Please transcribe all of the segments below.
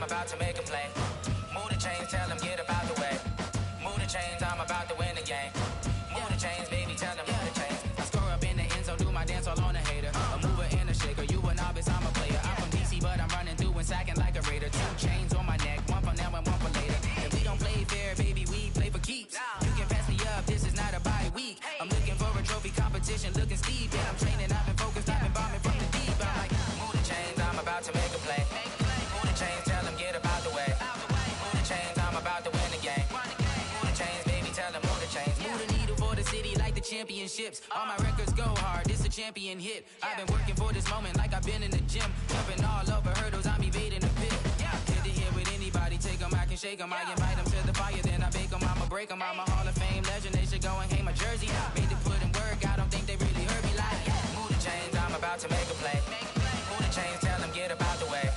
I'm about to make a play. Move the chains, tell them get up out the way. Move the chains, I'm about to win the game. Move the chains, baby, tell them move the chains. I score up in the end zone, do my dance all on a hater. A mover and a shaker, you a novice, I'm a player. I'm from DC, but I'm running through and sacking like a raider. 2 chains on my neck, one for now and one for later. If we don't play fair, baby, we play for keeps. You can pass me up, this is not a bye week. I'm looking for a trophy competition, looking steep. And I'm training, I've been focused, I've been bombing from the deep. I'm like, move the chains, I'm about to make a play. Move the chains, tell them get up out the way. Move the chains, I'm about to win the game. Move the chains, baby, tell them move the chains. Move the needle for the city like the championships. All my records go hard, this a champion hit. I've been working for this moment like I've been in the gym. Jumping all over hurdles, I'm evading the pit. Hit the hit with anybody, take them, I can shake them. I invite them to the fire, then I bake them, I'ma break them. I'm a Hall of Fame legend, they should go and hang my jersey. Made to put in work, I don't think they really heard me like. Move the chains, I'm about to make a play. Move the chains, tell them get up out the way.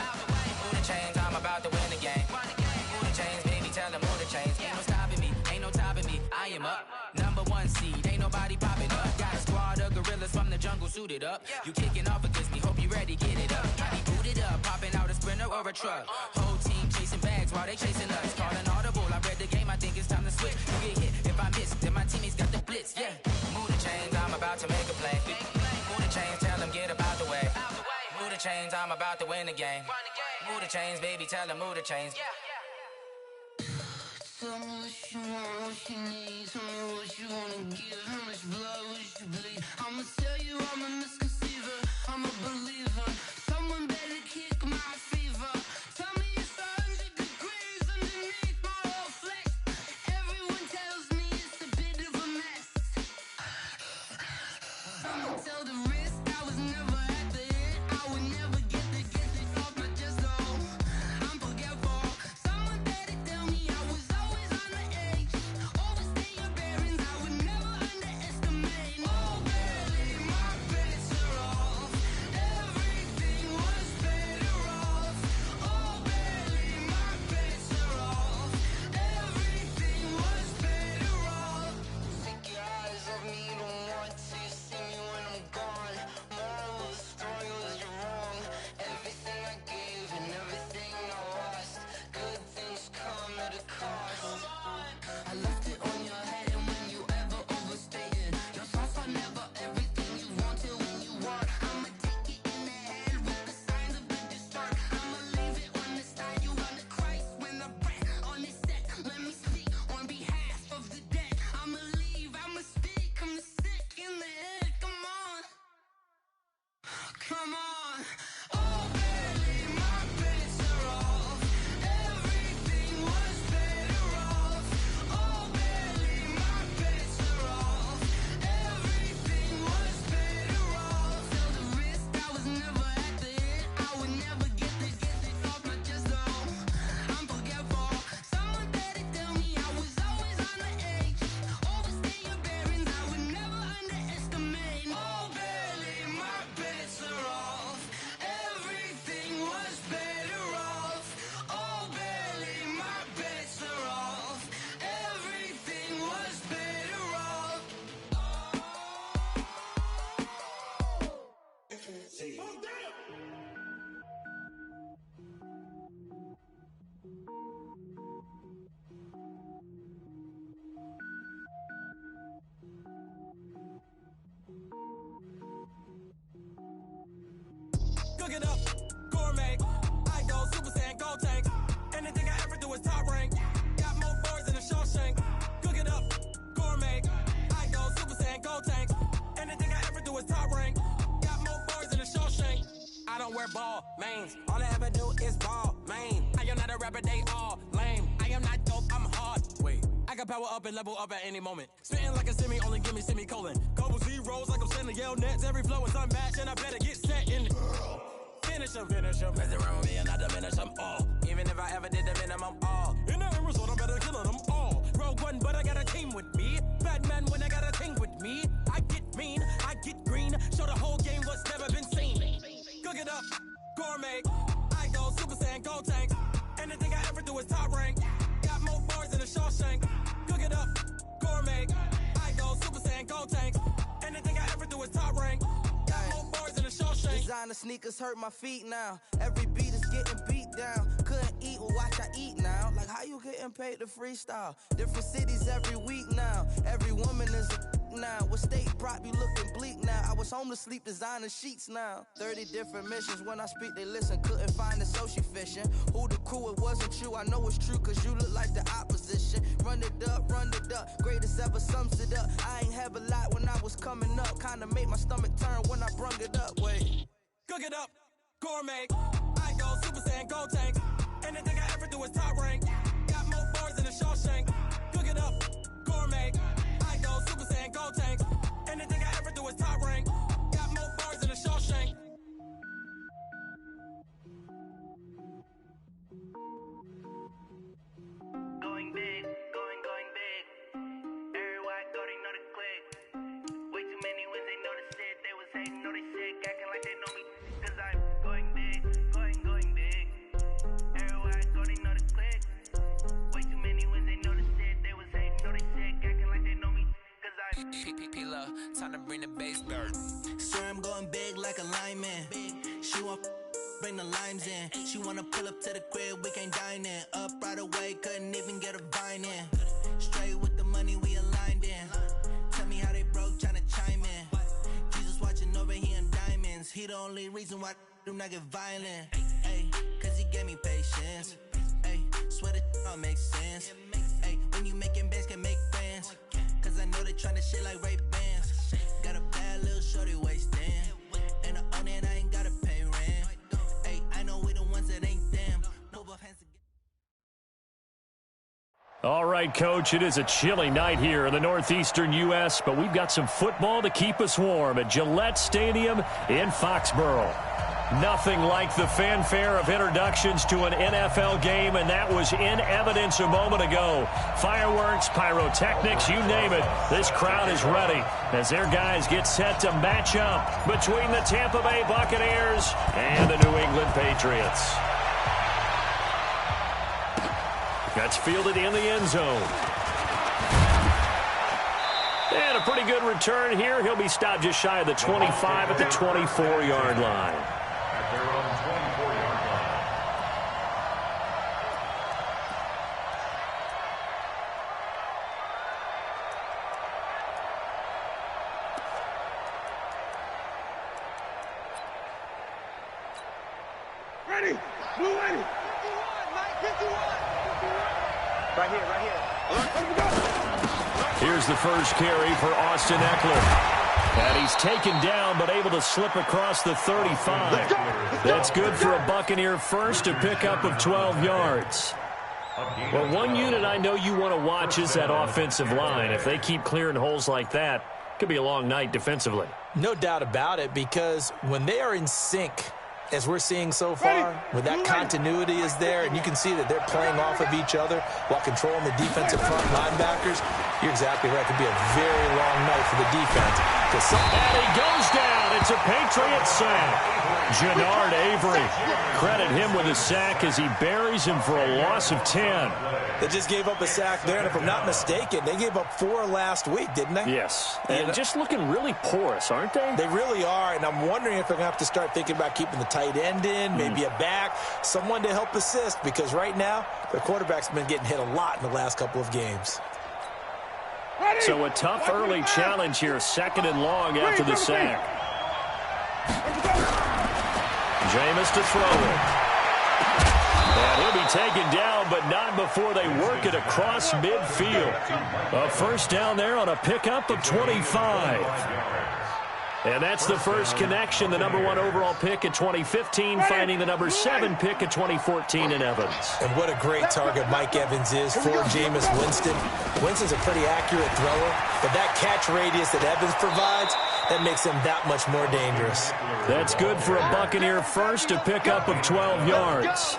Move the chains, I'm about to win the game. Move the chains, baby, tell them move the chains. Ain't no stopping me, ain't no topping me, I am up. #1 seed, ain't nobody popping up. Got a squad of gorillas from the jungle suited up. You kicking off against me, hope you ready, get it up. I be booted up, popping out a sprinter or a truck. Whole team chasing bags while they chasing us. Calling audible, I read the game, I think it's time to switch. You get hit, if I miss, then my teammates got the blitz, yeah. Move the chains, I'm about to make a play. Move the chains, tell them get up out the way. Move the chains, I'm about to win the game. Move the chains, baby, tell them move the chains. Tell me what you want, what you need. Tell me what you wanna give. How much blood would you bleed? I'ma tell you I'm a misconceiver, I'm a believer. Someone better kick my fever. Tell me it's 100 degrees underneath my whole flesh. Everyone tells me it's a bit of a mess. I'ma tell the risk I was never at the hit. I would never get it off my chest though. I'm forgetful. Someone better tell me I was always on the edge. Overstay your bearings, I would never underestimate. Oh baby, my bets are off. Everything was better off. Oh baby, my bets are off. Everything was better off. Take your eyes off me, you don't want to see me when I'm gone. Moral of the story was you're wrong. Everything I gave and everything I lost. Good things come at a cost. I left it on your head, and when you ever overstated, your thoughts are never everything you wanted when you want. I'ma take it in the head with the signs of the distort. I'ma leave it on the side. You run the Christ when the breath on this set. Let me speak on behalf of the dead. I'ma leave, I'ma speak. I'm the sick in the head. Come on, come on. Oh baby, my bets are off. Everything was better off. Oh baby, my bets are off. Everything was better off. Tell the risk I was never at the hit. I would never get it off my chest though. I'm forgetful. Someone better tell me I was always on the edge. Overstay your bearings, I would never underestimate. Oh baby, my bets are off. Everything was better off. Oh baby, my bets are off. Everything was better off. Cook it up, gourmet. I go Super Saiyan, gold tank. Anything I ever do is top rank. Got more boys than a Shawshank. Cook it up, gourmet. I go Super Saiyan, gold tank. Anything I ever do is top rank. Got more boys than a Shawshank. I don't wear ball mains. All I ever do is ball main. I am not a rapper, they all lame. I am not dope, I'm hard. Wait, I can power up and level up at any moment. Spitting like a semi, only give me semicolon. Couple zeros like I'm sending yell nets. Every flow is unmatched and I better get set in. Finish them. Mess around with me and I diminish them all. Even if I ever did the minimum, all. In the end result, I better kill them all. Rogue One, but I got a team with me. Batman when I got a team with me. I get mean, I get green. Show the whole game what's never been seen. Cook it up, gourmet. I go Super Saiyan, gold tank. Anything I ever do is top rank. Got more bars than a Shawshank. Cook it up, gourmet. I go Super Saiyan, gold tank. Anything I ever do is top rank. Got more bars than a Shawshank. Designer sneakers hurt my feet now. Every beat is getting beat down. Couldn't eat eat, well, watch I eat now. Like, how you getting paid to freestyle? Different cities every week now. Every woman is a now. What state prop you looking bleak now? I was home to sleep designing sheets now. 30 different missions. When I speak, they listen. Couldn't find it, so she fishing. Who the crew? It wasn't you. I know it's true, cause you look like the opposition. Run it up, greatest ever sums it up. I ain't have a lot when I was coming up. Kinda made my stomach turn when I brung it up. Wait. Cook it up, gourmet. I go Super Saiyan, Gold Tank. Anything I ever do is top rank. Got more bars than a Shawshank. Cook it up, gourmet. I go Super Saiyan, Gold Tank. Anything I ever do is top rank. Got more bars than a Shawshank. Going big, going big. Everywhere I go, they know the click. Way too many wins, they know the shit. They was hating, know they sick, acting like they know me. Cause I'm going big, going big. Everywhere I go, they know the click. Way too many wins, they know the shit. They was hating, know they sick, acting like they know me. Cause I'm P-P-P-Love, time to bring the bass dirt. Swear I'm going big like a lineman. She want bring the limes in. She wanna pull up to the crib, we can't dine in. Up right away, couldn't even get a vine in. Straight with the money we aligned in. Tell me how they broke, tryna chime in. Jesus watching over here in diamonds. He the only reason why do not get violent. Ay, cause he gave me patience. Ay, swear that all makes sense. Ay, when you making bands, can make friends. Cause I know they tryna shit like Ray Bans. Got a bad little shorty wasting. And I own it, I ain't gotta pay rent. Ay, I know we the ones that ain't them. No both hands together. All right, Coach, it is a chilly night here in the northeastern U.S., but we've got some football to keep us warm at Gillette Stadium in Foxborough. Nothing like the fanfare of introductions to an NFL game, and that was in evidence a moment ago. Fireworks, pyrotechnics, you name it. This crowd is ready as their guys get set to match up between the Tampa Bay Buccaneers and the New England Patriots. That's fielded in the end zone. And a pretty good return here. He'll be stopped just shy of the 25 at the 24-yard line. Ready, blue ready. 51, Mike, 51. Right here. Here's the first carry for Austin Eckler. And he's taken down, but able to slip across the 35. That's good for a Buccaneer first, to pick up of 12 yards. Well, one unit I know you want to watch is that offensive line. If they keep clearing holes like that, it could be a long night defensively. No doubt about it, because when they are in sync, as we're seeing so far, when that continuity is there, and you can see that they're playing off of each other while controlling the defensive front linebackers, you're exactly right. It could be a very long night for the defense. And he goes down. It's a Patriot sack. Jannard Avery, credit him with a sack as he buries him for a loss of 10. They just gave up a sack there, and if I'm not mistaken, they gave up 4 last week, didn't they? Yes, and just looking really porous, aren't they? They really are, and I'm wondering if they're going to have to start thinking about keeping the tight end in, maybe a back, someone to help assist, because right now, their quarterback's been getting hit a lot in the last couple of games. So a tough early challenge here, 2nd and long after the sack. Jameis to throw it. And he'll be taken down, but not before they work it across midfield. A first down there on a pickup of 25. And that's the first connection, the number 1 overall pick in 2015, finding the number 7 pick in 2014 in Evans. And what a great target Mike Evans is for Jameis Winston. Winston's a pretty accurate thrower, but that catch radius that Evans provides, that makes him that much more dangerous. That's good for a Buccaneer first, to pick up of 12 yards.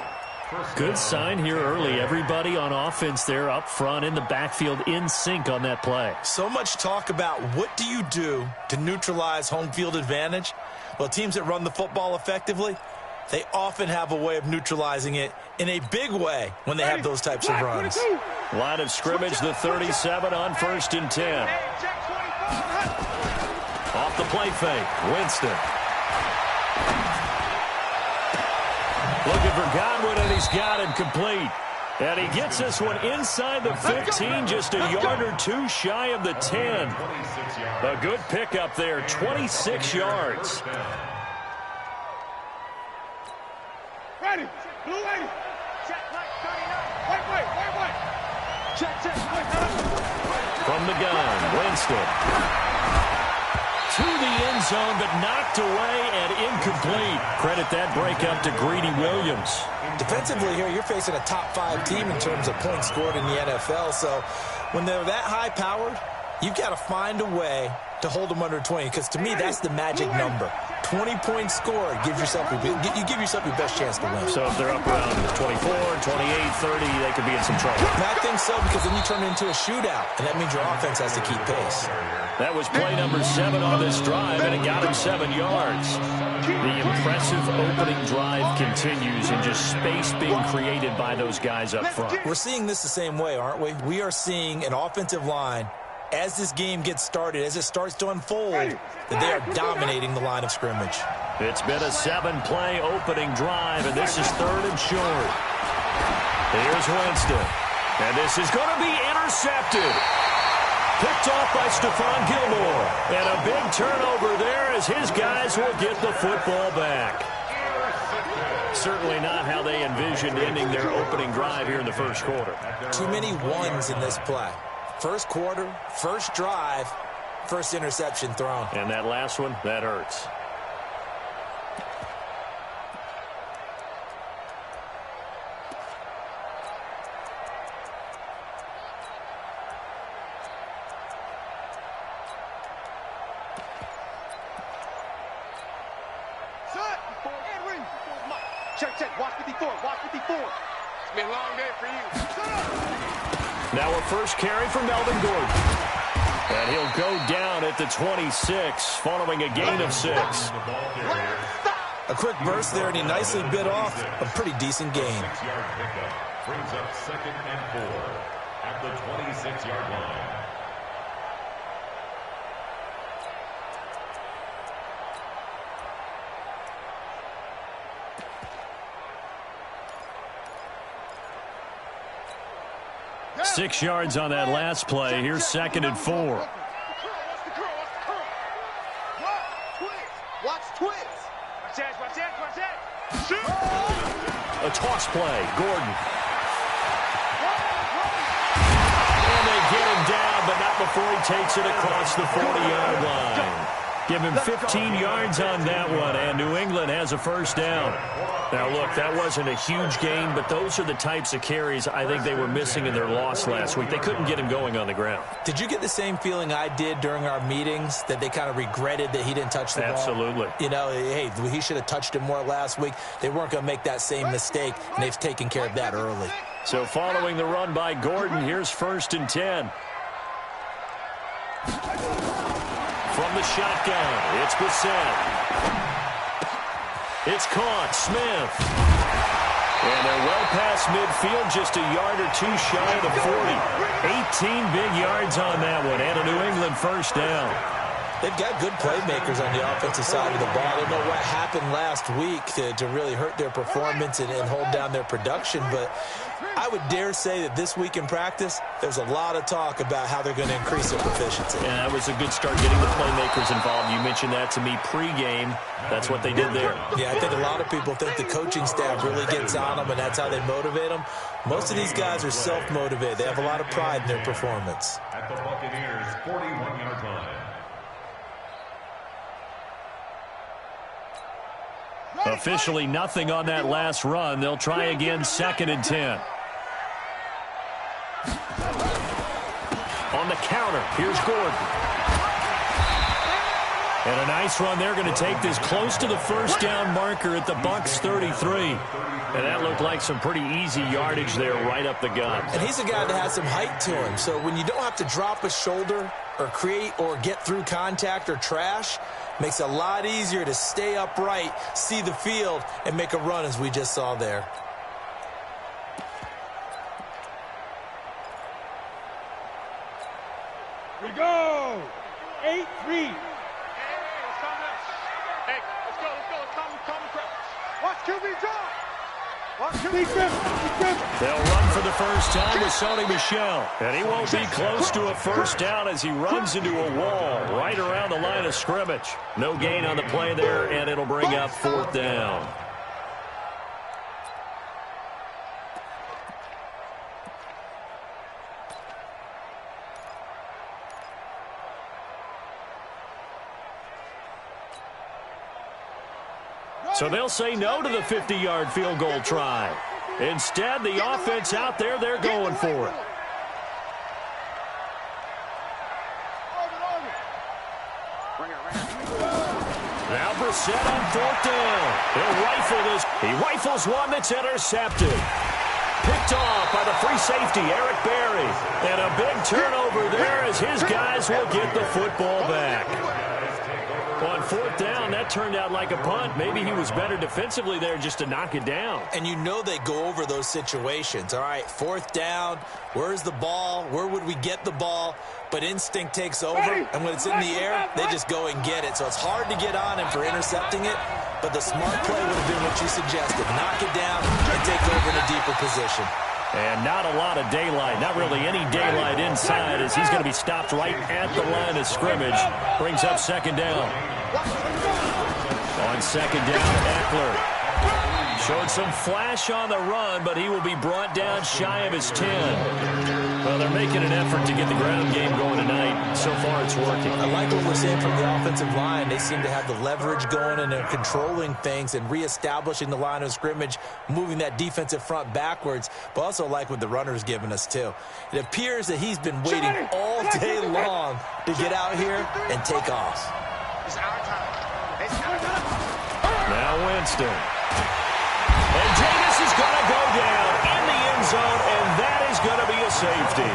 Good sign here early. Everybody on offense there up front in the backfield in sync on that play. So much talk about what do you do to neutralize home field advantage. Well, teams that run the football effectively, they often have a way of neutralizing it in a big way when they have those types of runs. Line of scrimmage, the 37 on 1st and 10. Off the play fake, Winston. Looking for Godwin, and he's got him complete. And he gets this one inside the 15, just a yard or two shy of the 10. A good pickup there, 26 yards. Ready. Blue 80. Check, Mike, 39. Wait. Check. From the gun, Winston. To the end zone, but knocked away and incomplete. Credit that breakup to Greedy Williams. Defensively here, you're facing a top-5 team in terms of points scored in the NFL. So when they're that high-powered, you've got to find a way to hold them under 20. Because to me, that's the magic number. 20 points scored gives yourself you give yourself your best chance to win. So if they're up around 24, 28, 30, they could be in some trouble. And I think so, because then you turn it into a shootout, and that means your offense has to keep pace. That was play number 7 on this drive, and it got him 7 yards. The impressive opening drive continues, and just space being created by those guys up front. We're seeing this the same way, aren't we? We are seeing an offensive line, as this game gets started, as it starts to unfold, that they are dominating the line of scrimmage. It's been a 7-play opening drive, and this is 3rd and short. Here's Winston, and this is going to be intercepted. Picked off by Stephon Gilmore. And a big turnover there as his guys will get the football back. Certainly not how they envisioned ending their opening drive here in the first quarter. Too many ones in this play. First quarter, first drive, first interception thrown. And that last one, that hurts. Check. Watch 54. It's been a long day for you. Now a first carry for Melvin Gordon. And he'll go down at the 26 following a gain of 6. A quick burst there, and he nicely bit off a pretty decent gain. Brings up 2nd and 4 at the 26-yard line. Six yards on that last play. Here's 2nd and 4. Watch twins. Watch that. Shoot. A toss play. Gordon. And they get him down, but not before he takes it across the 40-yard line. Give him 15 yards on that one, and New England has a first down. Now, look, that wasn't a huge gain, but those are the types of carries I think they were missing in their loss last week. They couldn't get him going on the ground. Did you get the same feeling I did during our meetings, that they kind of regretted that he didn't touch the ball? Absolutely. You know, hey, he should have touched it more last week. They weren't going to make that same mistake, and they've taken care of that early. So following the run by Gordon, here's 1st and 10. From the shotgun, it's Bissett. It's caught, Smith. And they're well past midfield, just a yard or two shy of the 40. 18 big yards on that one, and a New England first down. They've got good playmakers on the offensive side of the ball. I don't know what happened last week to really hurt their performance and hold down their production, but I would dare say that this week in practice, there's a lot of talk about how they're going to increase their proficiency. And that was a good start, getting the playmakers involved. You mentioned that to me pregame. That's what they did there. Yeah, I think a lot of people think the coaching staff really gets on them, and that's how they motivate them. Most of these guys are self-motivated. They have a lot of pride in their performance. At the Buccaneers' 41-yard line. Officially nothing on that last run. They'll try again, 2nd and 10. On the counter, here's Gordon. And a nice run. They're going to take this close to the first down marker at the Bucs 33. And that looked like some pretty easy yardage there right up the gut. And he's a guy that has some height to him. So when you don't have to drop a shoulder or create or get through contact or trash, makes it a lot easier to stay upright, see the field, and make a run as we just saw there. We go. 8-3. Hey, let's go. Come. Watch QB drop. They'll run for the first time with Sony Michel. And he won't be close to a first down as he runs into a wall right around the line of scrimmage. No gain on the play there, and it'll bring up 4th down. So they'll say no to the 50-yard field goal try. Instead, the offense out there, they're going for it. Now Brissett on 4th down. He'll rifle this. He rifles one that's intercepted. Picked off by the free safety, Eric Berry. And a big turnover there as his guys will get the football back. On 4th down, that turned out like a punt. Maybe he was better defensively there just to knock it down. And you know they go over those situations. All right, 4th down, where's the ball? Where would we get the ball? But instinct takes over, and when it's in the air, they just go and get it. So it's hard to get on him for intercepting it, but the smart play would have been what you suggested. Knock it down and take over in a deeper position. And not a lot of daylight, not really any daylight inside as he's going to be stopped right at the line of scrimmage. Brings up 2nd down. On 2nd down, Eckler. Showed some flash on the run, but he will be brought down shy of his 10. Well, they're making an effort to get the ground game going tonight. So far, it's working. I like what we're seeing from the offensive line. They seem to have the leverage going, and they're controlling things and reestablishing the line of scrimmage, moving that defensive front backwards, but also like what the runner's giving us, too. It appears that he's been waiting all day long to get out here and take off. Now Winston. And Jameis is going to go down in the end zone, and that is going to be a safety.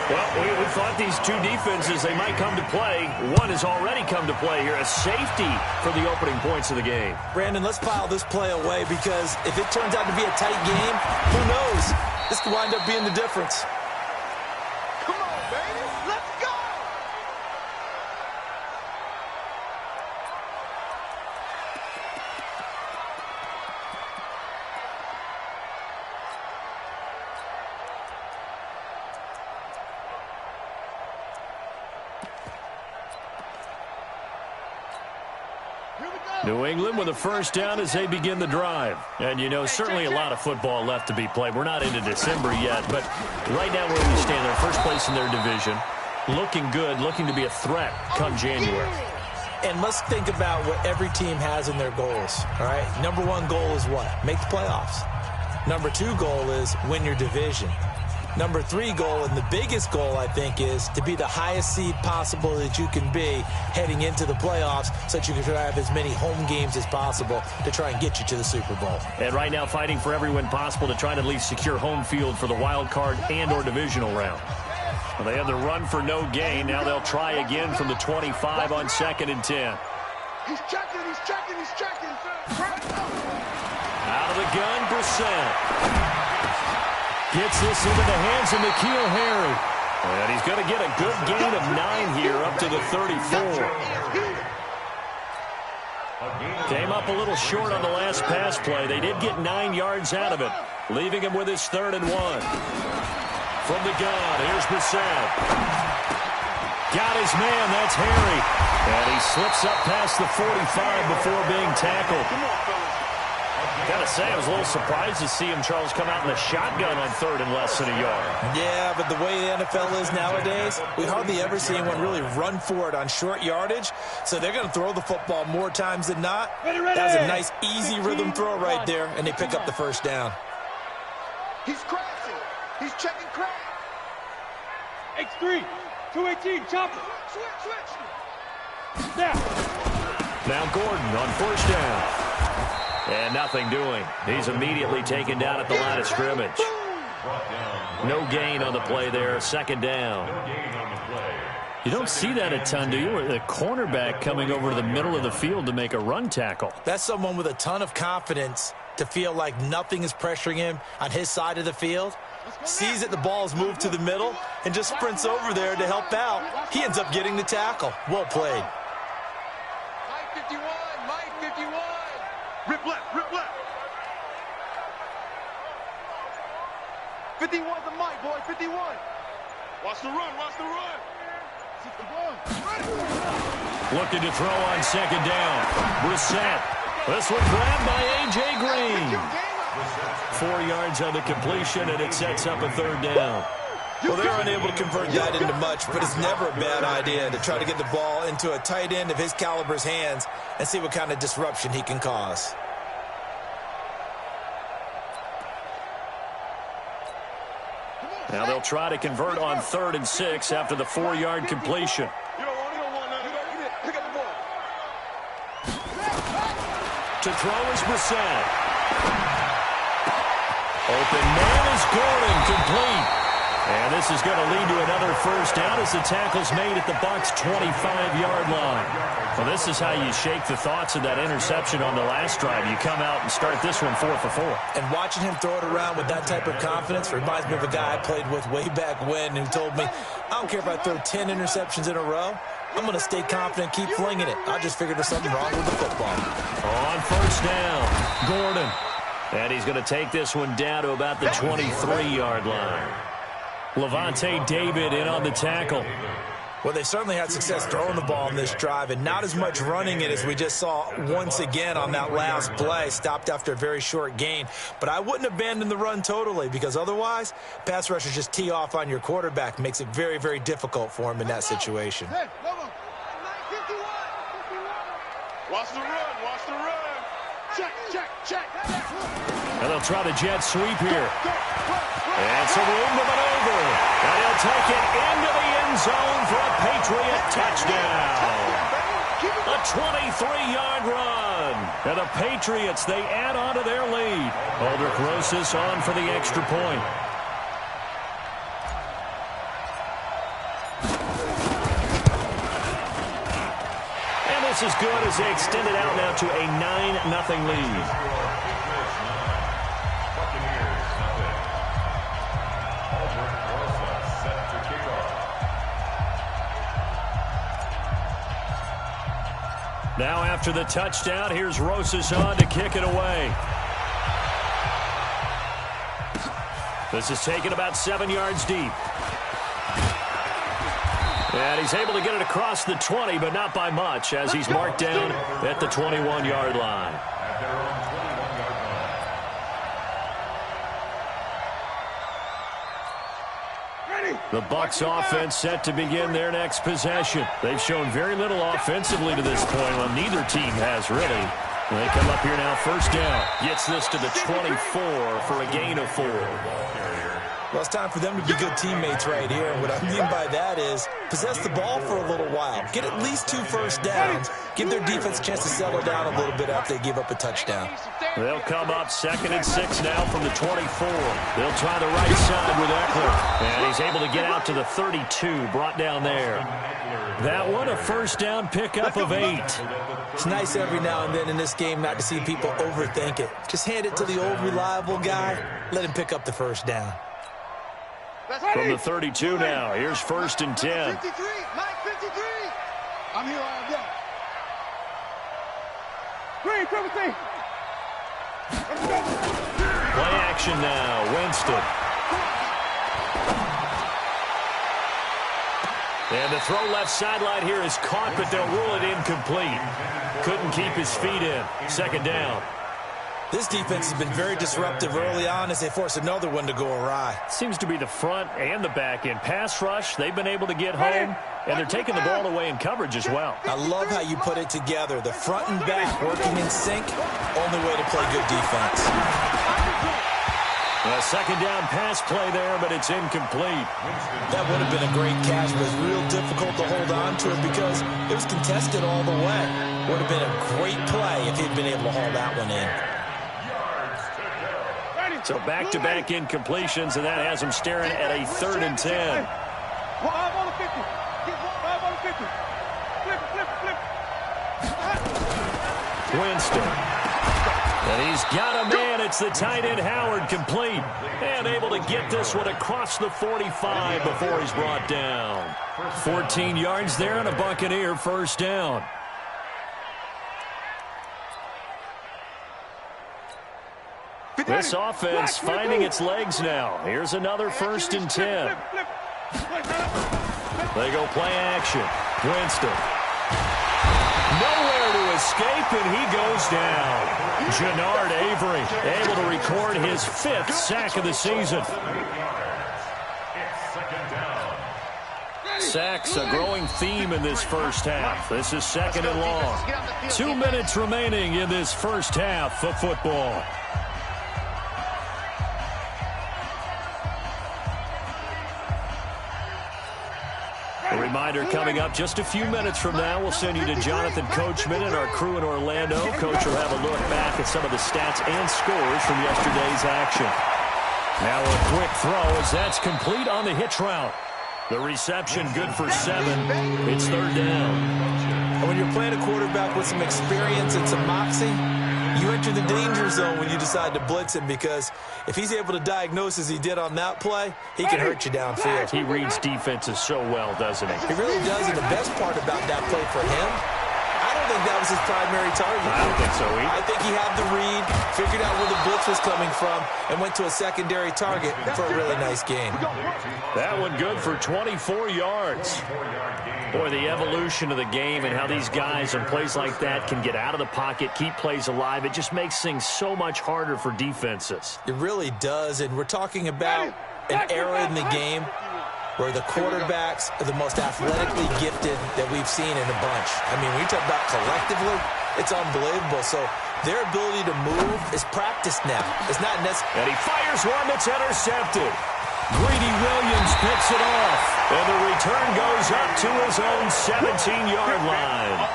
Well, we thought these two defenses, they might come to play. One has already come to play here, a safety for the opening points of the game. Brandon, let's file this play away because if it turns out to be a tight game, who knows? This could wind up being the difference. Come on, baby. Let's go. New England with a first down as they begin the drive. And, you know, certainly a lot of football left to be played. We're not into December yet, but right now where we stand, they're first place in their division. Looking good, looking to be a threat come January. And let's think about what every team has in their goals, all right? Number 1 goal is what? Make the playoffs. Number 2 goal is win your division. Number 3 goal, and the biggest goal, I think, is to be the highest seed possible that you can be heading into the playoffs so that you can try to have as many home games as possible to try and get you to the Super Bowl. And right now fighting for every win possible to try to at least secure home field for the wild card and or divisional round. Well, they had the run for no gain. Now they'll try again from the 25 on 2nd and 10. He's checking. Out of the gun, Brissett. Gets this into the hands of N'Keal Harry. And he's going to get a good gain of 9 here up to the 34. Came up a little short on the last pass play. They did get 9 yards out of it, leaving him with his 3rd and 1. From the gun, here's Brissett. Got his man, that's Harry. And he slips up past the 45 before being tackled. Gotta say, I was a little surprised to see him, Charles, come out in the shotgun on 3rd and less than a yard. Yeah, but the way the NFL is nowadays, we hardly ever see anyone really run for it on short yardage. So they're going to throw the football more times than not. That was a nice, easy rhythm throw right there, and they pick up the first down. He's crashing. He's checking crash. X3, 218, chopper. Switch. Now Gordon on first down. And nothing doing. He's immediately taken down at the line of scrimmage. No gain on the play there. 2nd down. You don't see that a ton, do you? The cornerback coming over to the middle of the field to make a run tackle. That's someone with a ton of confidence to feel like nothing is pressuring him on his side of the field. Sees that the ball's moved to the middle and just sprints over there to help out. He ends up getting the tackle. Well played. Mike 51. Rip left. 51's the mic, boy. 51. Watch the run. Watch the run. 61. Looking to throw on second down. Brissett. This one grabbed by A.J. Green. 4 yards on the completion, and it sets up a third down. Well, they're unable to convert that into much, but it's never a bad idea to try to get the ball into a tight end of his caliber's hands and see what kind of disruption he can cause. Now they'll try to convert on 3rd and 6 after the 4-yard completion. You don't want none. Pick up the ball. To throw is Brissett. Open man is Gordon, complete. And this is going to lead to another first down as the tackle's made at the Bucs' 25-yard line. Well, this is how you shake the thoughts of that interception on the last drive. You come out and start this one 4 for 4. And watching him throw it around with that type of confidence reminds me of a guy I played with way back when who told me, I don't care if I throw 10 interceptions in a row. I'm going to stay confident, keep flinging it. I just figured there's something wrong with the football. On first down, Gordon. And he's going to take this one down to about the 23-yard line. Levante David in on the tackle. Well, they certainly had success throwing the ball on this drive and not as much running it as we just saw once again on that last play. Stopped after a very short gain. But I wouldn't abandon the run totally because otherwise, pass rushers just tee off on your quarterback. Makes it very, very difficult for him in that situation. Watch the run. Watch the run. Check. And they'll try the jet sweep here. And some room to maneuver. And he'll take it into the end zone for a Patriot touchdown. A 23-yard run. And the Patriots, they add on to their lead. Aldrich Rosas on for the extra point. And this is good as they extend it out now to a 9-0 lead. Now after the touchdown, here's Rosas on to kick it away. This is taken about 7 yards deep. And he's able to get it across the 20, but not by much, as he's marked down at the 21-yard line. The Bucs offense set to begin their next possession. They've shown very little offensively to this point. Well, neither team has really. They come up here now, first down. Gets this to the 24 for a gain of 4. Well, it's time for them to be good teammates right here. What I mean by that is possess the ball for a little while. Get at least 2 first downs. Give their defense a chance to settle down a little bit after they give up a touchdown. They'll come up 2nd and 6 now from the 24. They'll try the right side with Eckler. And he's able to get out to the 32, brought down there. That one, a first down pickup of 8. It's nice every now and then in this game not to see people overthink it. Just hand it to the old reliable guy. Let him pick up the first down. From the 32 now, here's 1st and 10. 53, Mike 53. I'm here, I am there. Green, 17. Play action now, Winston. And the throw left sideline here is caught, but they'll rule it incomplete. Couldn't keep his feet in. 2nd down. This defense has been very disruptive early on as they force another one to go awry. Seems to be the front and the back end. Pass rush, they've been able to get home, and they're taking the ball away in coverage as well. I love how you put it together. The front and back working in sync, only way to play good defense. A 2nd down pass play there, but it's incomplete. That would have been a great catch, but it's real difficult to hold on to it because it was contested all the way. Would have been a great play if he'd been able to haul that one in. So back-to-back incompletions, and that has him staring at a 3rd and 10. 5 on the 50. Get 5 on the 50. Flip. Winston. And he's got a man. It's the tight end, Howard, complete. And able to get this one across the 45 before he's brought down. 14 yards there and a Buccaneer first down. This offense finding its legs now. Here's another 1st and 10. They go play action. Winston. Nowhere to escape, and he goes down. Jannard Avery able to record his 5th sack of the season. Sacks a growing theme in this first half. This is 2nd and long. 2 minutes remaining in this first half of football. A reminder coming up just a few minutes from now. We'll send you to Jonathan Coachman and our crew in Orlando. Coach will have a look back at some of the stats and scores from yesterday's action. Now a quick throw as that's complete on the hitch route. The reception good for 7. It's 3rd down. And when you're playing a quarterback with some experience and some moxie, you enter the danger zone when you decide to blitz him, because if he's able to diagnose as he did on that play, he can hurt you downfield. He reads defenses so well, doesn't he? He really does, and the best part about that play for him, I don't think that was his primary target. I don't think so either. I think he had the read, figured out where the blitz was coming from, and went to a secondary target for a really nice gain. That one good for 24 yards. Boy, the evolution of the game and how these guys in plays like that can get out of the pocket, keep plays alive, it just makes things so much harder for defenses. It really does, and we're talking about an era in the game where the quarterbacks are the most athletically gifted that we've seen in a bunch. I mean, when you talk about collectively, it's unbelievable. So their ability to move is practiced now. It's not necessary. And he fires one that's intercepted. Greedy Williams picks it off, and the return goes up to his own 17-yard line.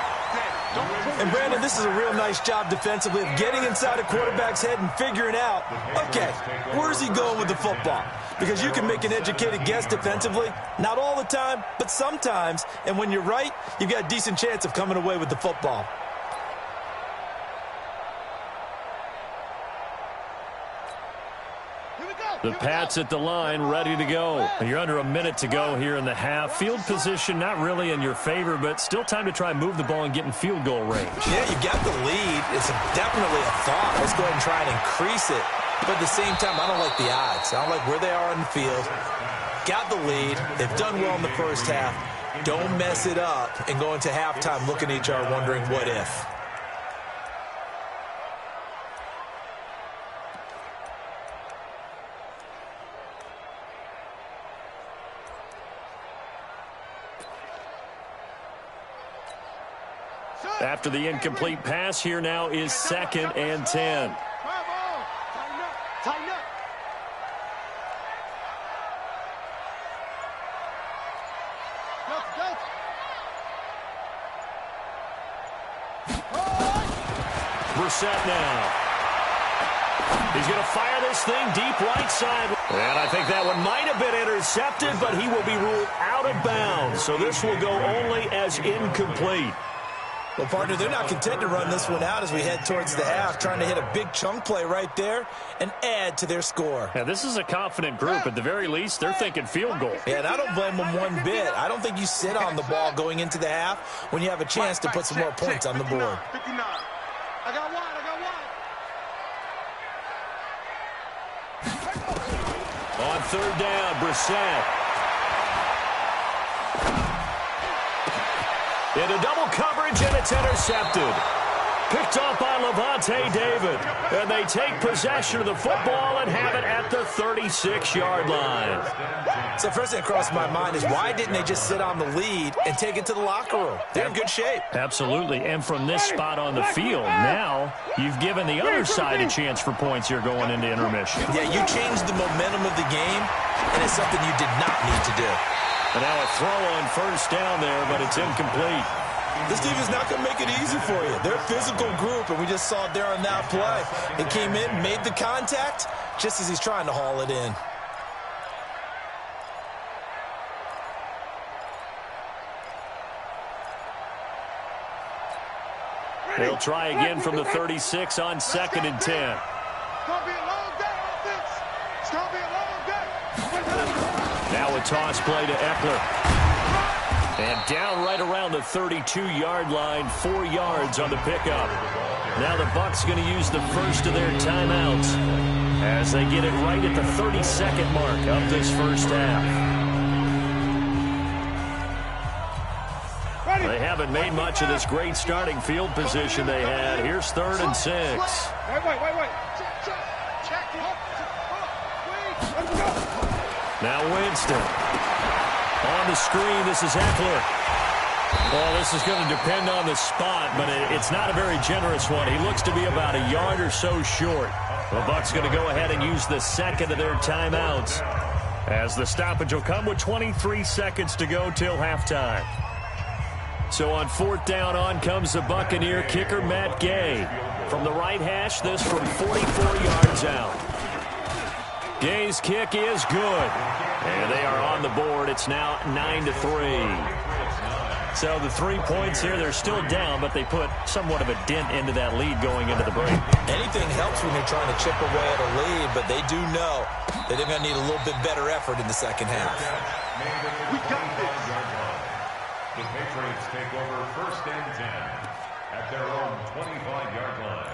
And, Brandon, this is a real nice job defensively of getting inside a quarterback's head and figuring out, okay, where's he going with the football? Because you can make an educated guess defensively, not all the time, but sometimes. And when you're right, you've got a decent chance of coming away with the football. The Pats at the line, ready to go. You're under a minute to go here in the half. Field position not really in your favor, but still time to try and move the ball and get in field goal range. Yeah, you got the lead. It's definitely a thought. Let's go ahead and try and increase it. But at the same time, I don't like the odds. I don't like where they are on the field. Got the lead. They've done well in the first half. Don't mess it up and go into halftime looking at each other wondering what if. After the incomplete pass, here now is 2nd and 10. Tighten up. Brissett now. He's going to fire this thing deep right side. And I think that one might have been intercepted, but he will be ruled out of bounds. So this will go only as incomplete. Well, partner, they're not content to run this one out as we head towards the half, trying to hit a big chunk play right there and add to their score. Now, this is a confident group. At the very least, they're thinking field goal. Yeah, and I don't blame them one bit. I don't think you sit on the ball going into the half when you have a chance to put some more points on the board. 59. I got one. On 3rd down, Brissett. Into double coverage, and it's intercepted. Picked off by Levante David. And they take possession of the football and have it at the 36-yard line. So first thing that crossed my mind is why didn't they just sit on the lead and take it to the locker room? They're in good shape. Absolutely. And from this spot on the field, now you've given the other side a chance for points here going into intermission. Yeah, you changed the momentum of the game, and it's something you did not need to do. And now a throw on 1st down there, but it's incomplete. This team is not going to make it easy for you. They're a physical group, and we just saw it there on that play. It came in, made the contact, just as he's trying to haul it in. They'll try again from the 36 on 2nd and 10. It's going to be a long day, offense. It's going to be a long day. Now a toss play to Eckler. And down right around the 32-yard line, 4 yards on the pickup. Now the Bucs going to use the first of their timeouts. as they get it right at the 30-second mark of this first half. They haven't made much of this great starting field position they had. Here's 3rd and 6. Wait. Now Winston. On the screen, this is Eckler. Well, this is going to depend on the spot, but it's not a very generous one. He looks to be about a yard or so short. The Bucs going to go ahead and use the second of their timeouts, as the stoppage will come with 23 seconds to go till halftime. So on 4th down, on comes the Buccaneer kicker, Matt Gay. From the right hash, this from 44 yards out. Gay's kick is good. And they are on the board. It's now 9-3. So the 3 points here, they're still down, but they put somewhat of a dent into that lead going into the break. Anything helps when you're trying to chip away at a lead, but they do know that they're going to need a little bit better effort in the second half. We got this. The Patriots take over 1st and 10 at their own 25-yard line.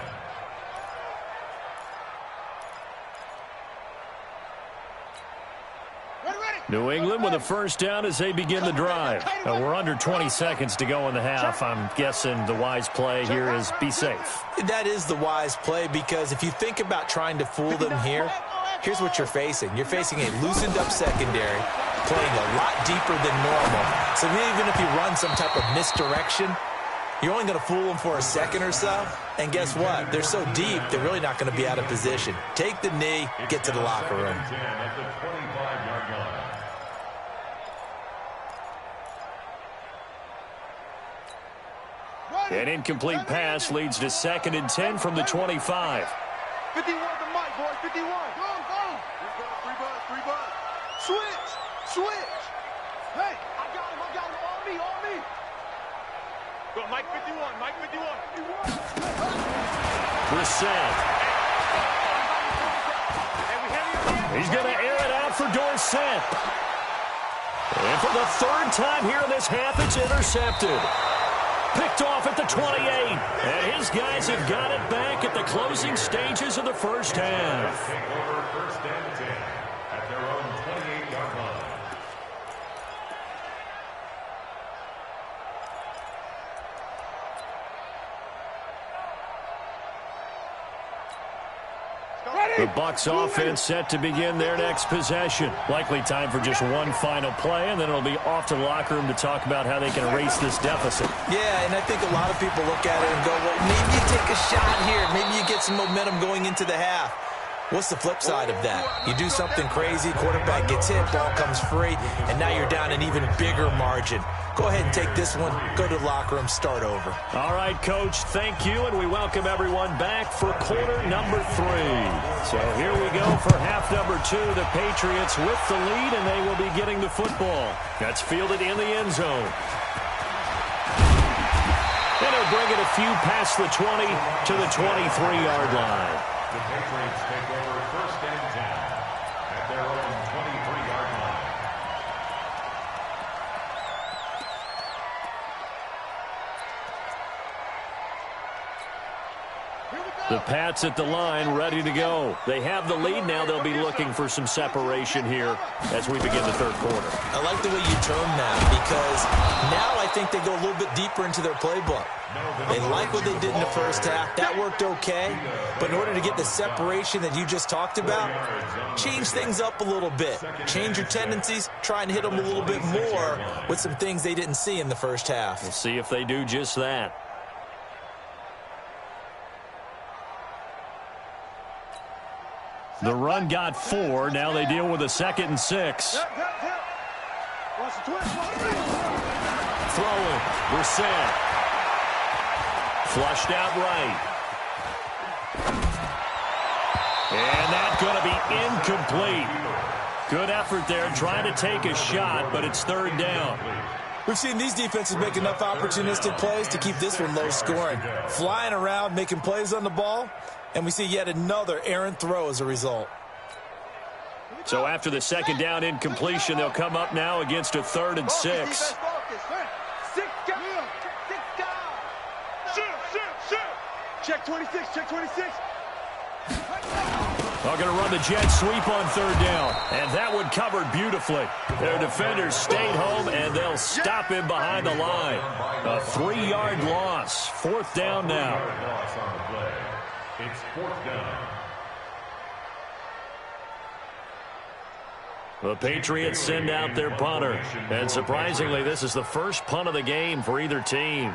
New England with a first down as they begin the drive. We're under 20 seconds to go in the half. I'm guessing the wise play here is be safe. That is the wise play, because if you think about trying to fool them here, here's what you're facing. You're facing a loosened up secondary, playing a lot deeper than normal. So even if you run some type of misdirection, you're only going to fool them for a second or so. And guess what? They're so deep, they're really not going to be out of position. Take the knee, get to the locker room. At the 25-yard line. An incomplete pass leads to 2nd and 10 from the 25. 51 to Mike, boys. 51. Go. 3 bucks. Switch. Hey, I got him. On me. Go, Mike 51. Brissett. He's going to air it out for Dorsett. And for the 3rd time here in this half, it's intercepted. Picked off at the 28. And his guys have got it back at the closing stages of the first half. Take over 1st and 10 at their own 28-yard line. The Bucs offense set to begin their next possession. Likely time for just one final play, and then it'll be off to the locker room to talk about how they can erase this deficit. Yeah, and I think a lot of people look at it and go, well, maybe you take a shot here. Maybe you get some momentum going into the half. What's the flip side of that? You do something crazy, quarterback gets hit, ball comes free, and now you're down an even bigger margin. Go ahead and take this one, go to the locker room, start over. All right, Coach, thank you, and we welcome everyone back for quarter number 3. So here we go for half number 2. The Patriots with the lead, and they will be getting the football. That's fielded in the end zone. And they'll bring it a few past the 20 to the 23-yard line. The Patriots take over 1st and 10 at their own 23-yard line. The Pats at the line, ready to go. They have the lead now. They'll be looking for some separation here as we begin the 3rd quarter. I like the way you term that, because now I think they go a little bit deeper into their playbook. They like what they did in the first half. That worked okay. But in order to get the separation that you just talked about, change things up a little bit. Change your tendencies. Try and hit them a little bit more with some things they didn't see in the first half. We'll see if they do just that. The run got 4. Now they deal with a 2nd and 6. Throwing. Brissett. Flushed out right. And that's going to be incomplete. Good effort there, trying to take a shot, but it's 3rd down. We've seen these defenses make enough opportunistic plays to keep this one low scoring. Flying around, making plays on the ball, and we see yet another errant throw as a result. So after the 2nd down incompletion, they'll come up now against a 3rd and 6. Check 26. Are going to run the jet sweep on third down. And that one covered beautifully. Their defenders stayed home, and they'll stop him behind the line. A 3-yard loss. Fourth down now. Loss on the play. It's fourth down. The Patriots send out their punter. And surprisingly, this is the first punt of the game for either team.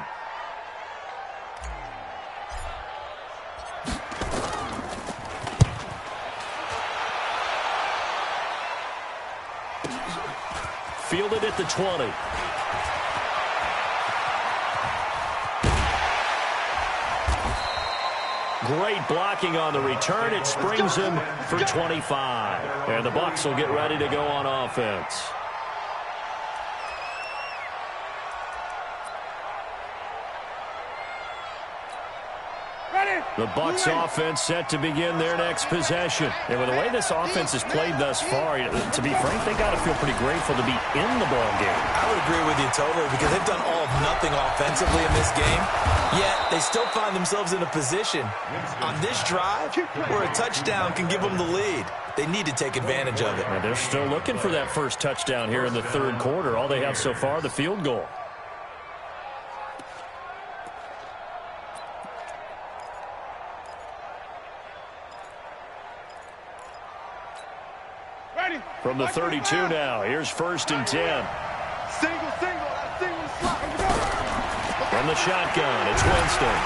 Fielded at the 20. Great blocking on the return. It springs him for 25. And the Bucs will get ready to go on offense. The Bucs offense set to begin their next possession. And with the way this offense has played thus far, to be frank, they got to feel pretty grateful to be in the ball game. I would agree with you totally, because they've done all of nothing offensively in this game, yet they still find themselves in a position on this drive where a touchdown can give them the lead. They need to take advantage of it. And they're still looking for that first touchdown here in the third quarter. All they have so far, the field goal. From the 32 now, here's first and 10. Single, slot. From the shotgun, it's Winston.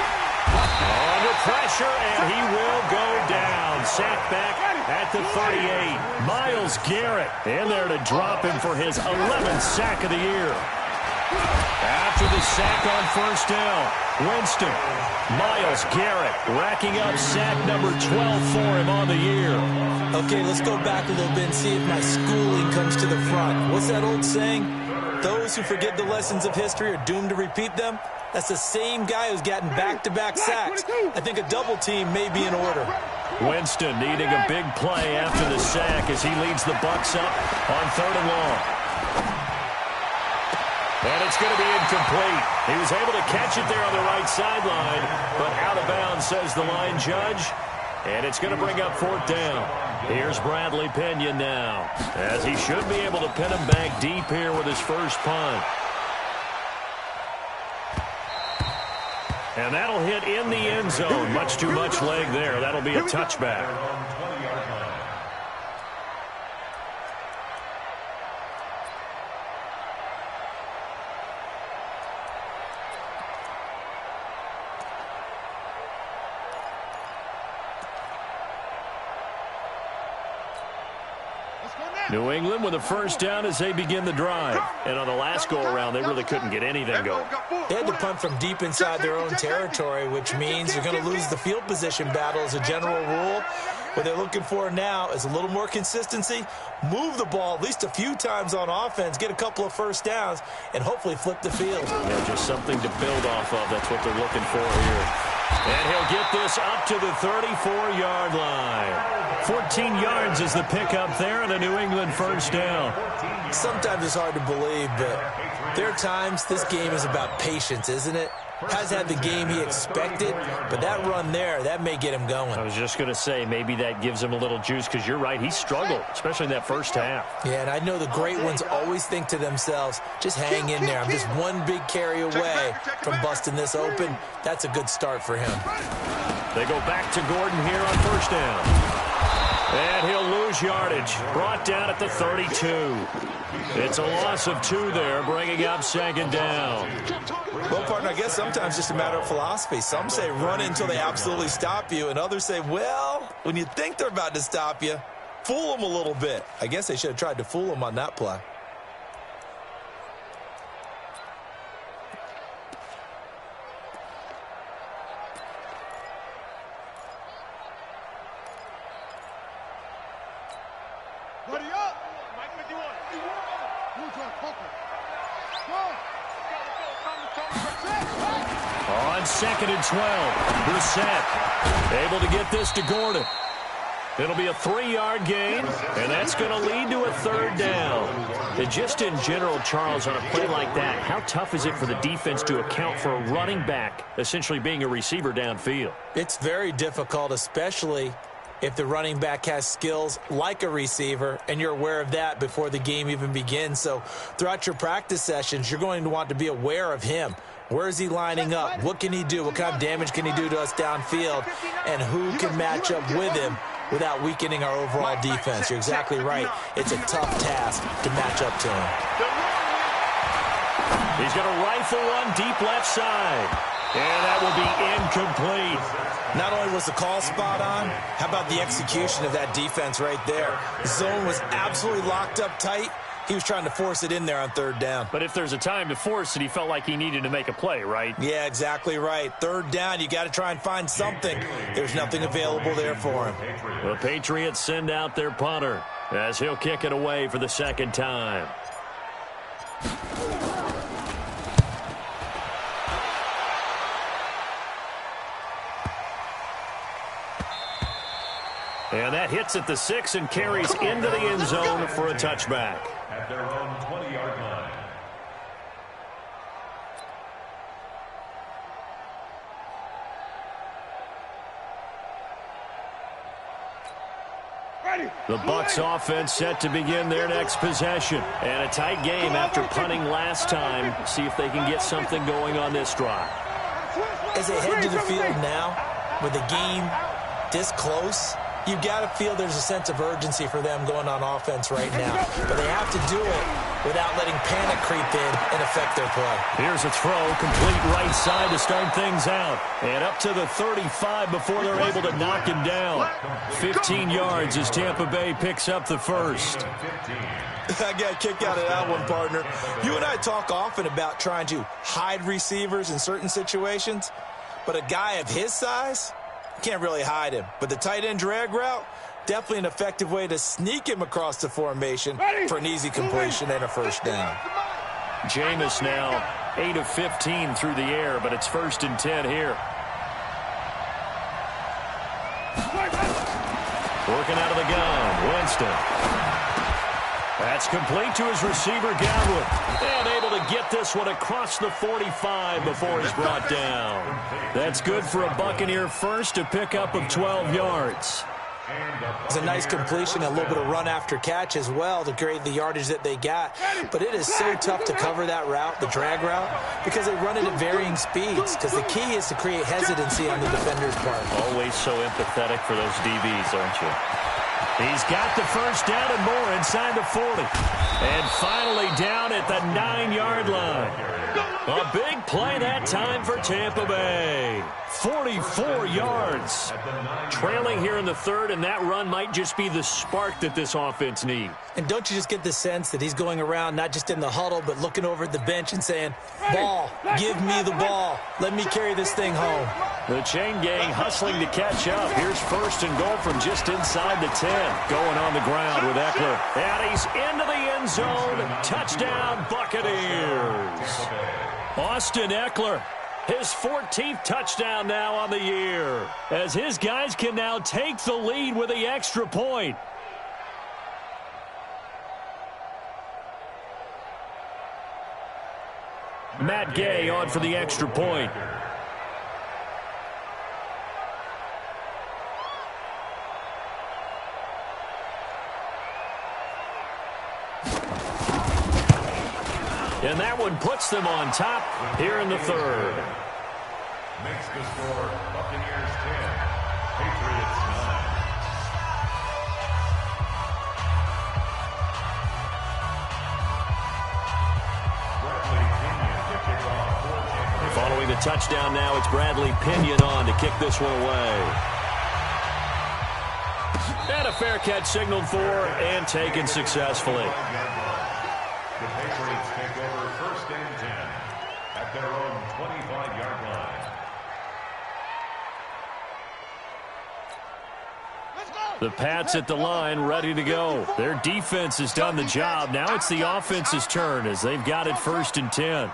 Under pressure, and he will go down. Sacked back at the 38. Myles Garrett in there to drop him for his 11th sack of the year. After the sack on first down, Winston, Myles Garrett racking up sack number 12 for him on the year. Okay, let's go back a little bit and see if my schooling comes to the front. What's that old saying? Those who forget the lessons of history are doomed to repeat them. That's the same guy who's gotten back-to-back sacks. I think a double team may be in order. Winston needing a big play after the sack as he leads the Bucs up on third and long. And it's going to be incomplete. He was able to catch it there on the right sideline, but out of bounds, says the line judge. And it's going to bring up fourth down. Here's Bradley Pinion now, as he should be able to pin him back deep here with his first punt. And that'll hit in the end zone. Much too much leg there. That'll be a touchback. New England with a first down as they begin the drive. And on the last go-around, they really couldn't get anything going. They had to punt from deep inside their own territory, which means you're going to lose the field position battle as a general rule. What they're looking for now is a little more consistency, move the ball at least a few times on offense, get a couple of first downs, and hopefully flip the field. Yeah, just something to build off of. That's what they're looking for here. And he'll get this up to the 34-yard line. 14 yards is the pickup there, and a New England first down. Sometimes it's hard to believe, but there are times this game is about patience, isn't it? Has had the game he expected, but that run there, that may get him going. I was just going to say, maybe that gives him a little juice, because you're right, he struggled, especially in that first half. Yeah, and I know the great ones always think to themselves, just hang in there. I'm just one big carry away from busting this open. That's a good start for him. They go back to Gordon here on first down. And he'll lose yardage. Brought down at the 32. It's a loss of 2 there, bringing up second down. Well, partner, I guess sometimes just a matter of philosophy. Some say run until they absolutely stop you, and others say, well, when you think they're about to stop you, fool them a little bit. I guess they should have tried to fool them on that play. Ready up! Mike 51. On second and 12, Brissett able to get this to Gordon. It'll be a 3-yard gain, and that's going to lead to a third down. And just in general, Charles, on a play like that, how tough is it for the defense to account for a running back essentially being a receiver downfield? It's very difficult, especially if the running back has skills like a receiver, and you're aware of that before the game even begins. So throughout your practice sessions, you're going to want to be aware of him. Where is he lining up? What can he do? What kind of damage can he do to us downfield? And who can match up with him without weakening our overall defense? You're exactly right. It's a tough task to match up to him. He's going to rifle one deep left side. And that will be incomplete. Not only was the call spot on, how about the execution of that defense right there? The zone was absolutely locked up tight. He was trying to force it in there on third down. But if there's a time to force it, he felt like he needed to make a play, right? Yeah, exactly right. Third down, you got to try and find something. There's nothing available there for him. The Patriots send out their punter as he'll kick it away for the second time. And that hits at the 6 and carries into the end zone for a touchback. At their own 20-yard line. The Bucs offense set to begin their next possession. And a tight game after punting last time. See if they can get something going on this drive. As they head to the field now, with the game this close, you've got to feel there's a sense of urgency for them going on offense right now. But they have to do it without letting panic creep in and affect their play. Here's a throw, complete right side to start things out. And up to the 35 before they're able to knock him down. 15 yards as Tampa Bay picks up the first. I got a kick out of that one, partner. You and I talk often about trying to hide receivers in certain situations. But a guy of his size can't really hide him. But the tight end drag route, definitely an effective way to sneak him across the formation for an easy completion and a first down. Jameis now 8 of 15 through the air, but it's 1st and 10 here. Working out of the gun, Winston. That's complete to his receiver, Godwin. And able to get this one across the 45 before he's brought down. That's good for a Buccaneer first, a pickup of 12 yards. It's a nice completion, a little bit of run after catch as well to create the yardage that they got. But it is so tough to cover that route, the drag route, because they run it at varying speeds. Because the key is to create hesitancy on the defender's part. Always so empathetic for those DBs, aren't you? He's got the first down and more inside the 40. And finally down at the 9-yard line. A big play that time for Tampa Bay. 44 yards. Trailing here in the third, and that run might just be the spark that this offense needs. And don't you just get the sense that he's going around not just in the huddle, but looking over at the bench and saying, ball, give me the ball. Let me carry this thing home. The chain gang hustling to catch up. Here's 1st and goal from just inside the 10. Going on the ground with Eckler. And he's into the end zone. Touchdown, Buccaneers. Austin Eckler, his 14th touchdown now on the year, as his guys can now take the lead with the extra point. Matt Gay on for the extra point. And that one puts them on top here in the third. Makes the score Buccaneers 10, Patriots 9. Following the touchdown now, it's Bradley Pinion on to kick this one away. And a fair catch signaled for and taken successfully. The Patriots take over 1st and 10 at their own 25-yard line. The Pats at the line, ready to go. Their defense has done the job. Now it's the offense's turn as they've got it 1st and 10.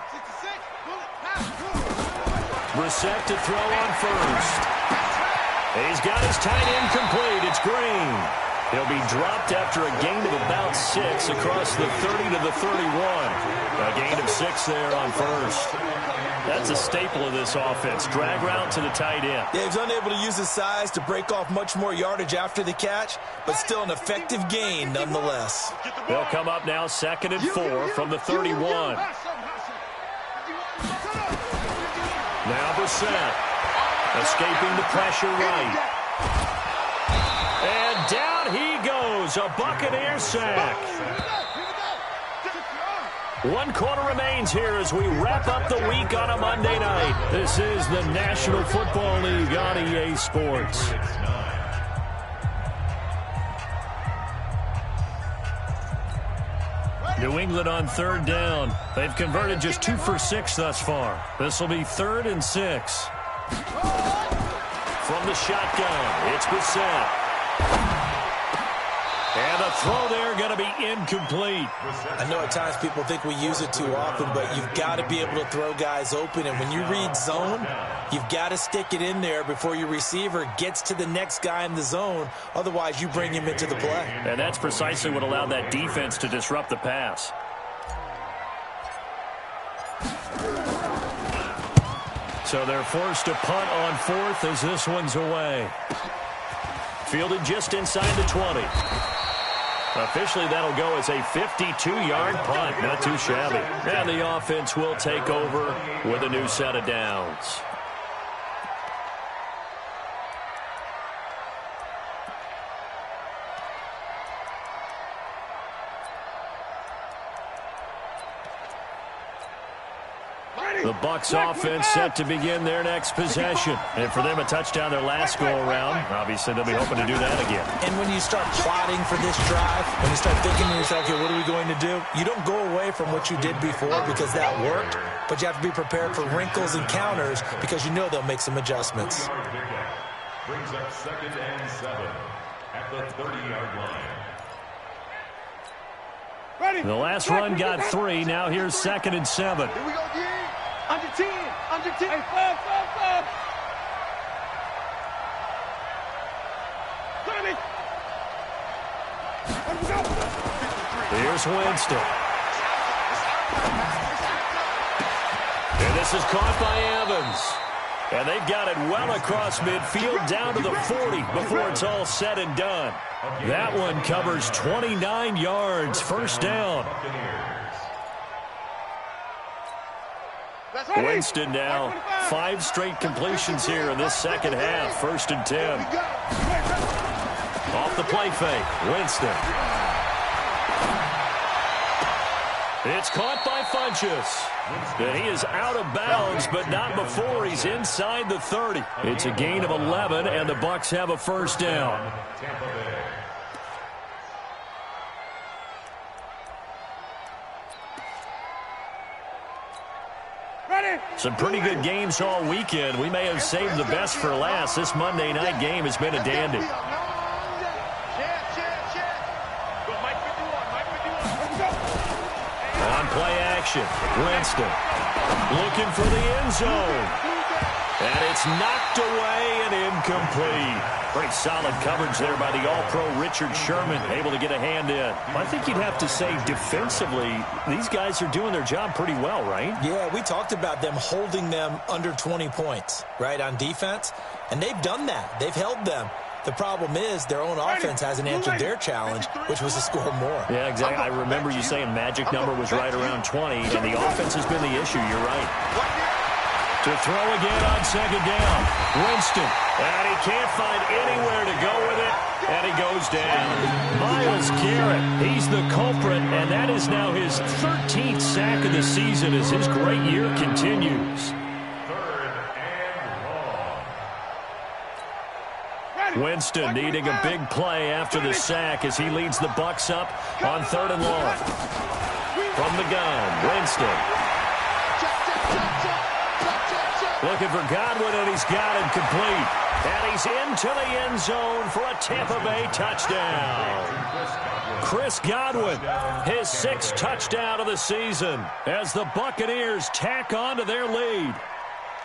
Brissett to throw on first. He's got his tight end complete. It's Green. He'll be dropped after a gain of about 6 across the 30 to the 31. A gain of 6 there on first. That's a staple of this offense. Drag route to the tight end. Yeah, he's unable to use his size to break off much more yardage after the catch, but still an effective gain nonetheless. They'll come up now 2nd and 4 from the 31. Now Brissett, escaping the pressure right. And down he goes, a Buccaneer sack. 1 quarter remains here as we wrap up the week on a Monday night. This is the National Football League on EA Sports. New England on 3rd down. They've converted just 2 for 6 thus far. This will be 3rd and 6. From the shotgun, it's Brissett. And the throw there going to be incomplete. I know at times people think we use it too often, but you've got to be able to throw guys open. And when you read zone, you've got to stick it in there before your receiver gets to the next guy in the zone. Otherwise, you bring him into the play. And that's precisely what allowed that defense to disrupt the pass. So they're forced to punt on 4th as this one's away. Fielded just inside the 20. Officially, that'll go as a 52-yard punt. Not too shabby. And the offense will take over with a new set of downs. The Bucs offense set to begin their next possession. And for them, a touchdown their last go-around. Obviously, they'll be hoping to do that again. And when you start plotting for this drive, when you start thinking to yourself, okay, what are we going to do? You don't go away from what you did before because that worked, but you have to be prepared for wrinkles and counters because you know they'll make some adjustments. Brings up 2nd and 7 at the 30-yard line. The last run got 3. Now here's 2nd and 7. Here we go, G. Under 10. Under 10. Hey, stop. Here's Winston. And this is caught by Evans. And they've got it well across midfield down to the 40 before it's all said and done. That one covers 29 yards. First down. Winston now 5 straight completions here in this second half. 1st and 10. Off the play fake. Winston. It's caught by Funchess. And he is out of bounds, but not before he's inside the 30. It's a gain of 11, and the Bucs have a first down. Some pretty good games all weekend. We may have saved the best for last. This Monday night game has been a dandy. On play action, Winston looking for the end zone. And it's knocked away and incomplete. Pretty solid coverage there by the All-Pro Richard Sherman, able to get a hand in. I think you'd have to say defensively, these guys are doing their job pretty well, right? Yeah, we talked about them holding them under 20 points, right, on defense. And they've done that. They've held them. The problem is their own offense hasn't answered their challenge, which was to score more. Yeah, exactly. I remember you saying magic number was right around 20, and the offense has been the issue. You're right. To throw again on second down. Winston. And he can't find anywhere to go with it. And he goes down. Myles Garrett, he's the culprit, and that is now his 13th sack of the season as his great year continues. Winston needing a big play after the sack as he leads the Bucs up on 3rd and long. From the gun, Winston. Looking for Godwin, and he's got him complete. And he's into the end zone for a Tampa Bay touchdown. Chris Godwin, his 6th touchdown of the season as the Buccaneers tack on to their lead.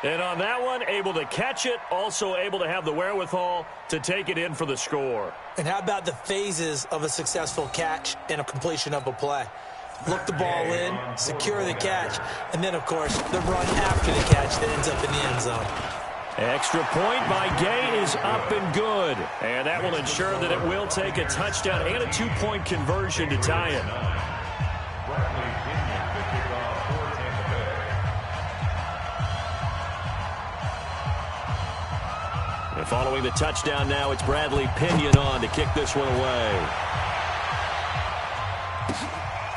And on that one, able to catch it, also able to have the wherewithal to take it in for the score. And how about the phases of a successful catch and a completion of a play? look the ball in, secure the catch, and then, of course, the run after the catch that ends up in the end zone. Extra point by Gay is up and good. And that will ensure that it will take a touchdown and a 2-point conversion to tie it. And following the touchdown now, it's Bradley Pinion on to kick this one away.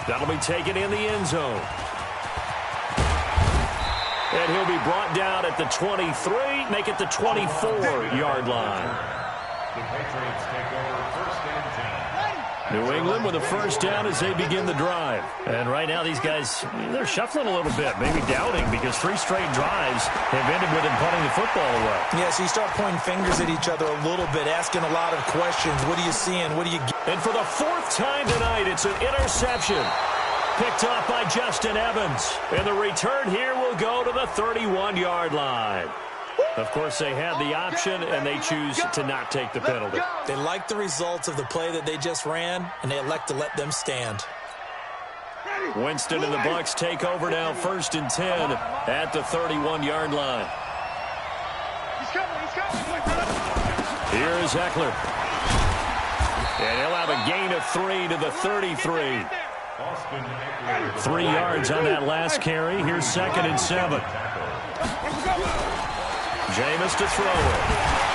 That'll be taken in the end zone. And he'll be brought down at the 23, make it the 24-yard line. The Patriots take over first and 10. New England with a first down as they begin the drive. And right now these guys, they're shuffling a little bit, maybe doubting, because 3 straight drives have ended with them punting the football away. Yeah, so you start pointing fingers at each other a little bit, asking a lot of questions. What are you seeing? What do you get? And for the 4th time tonight, it's an interception. Picked off by Justin Evans. And the return here will go to the 31-yard line. Of course, they had the option, and they choose to not take the penalty. They like the results of the play that they just ran, and they elect to let them stand. Winston and the Bucs take over now, 1st and 10 at the 31-yard line. Here is Eckler. And he'll have a gain of 3 to the 33. 3 yards on that last carry. Here's 2nd and 7. Jameis to throw it.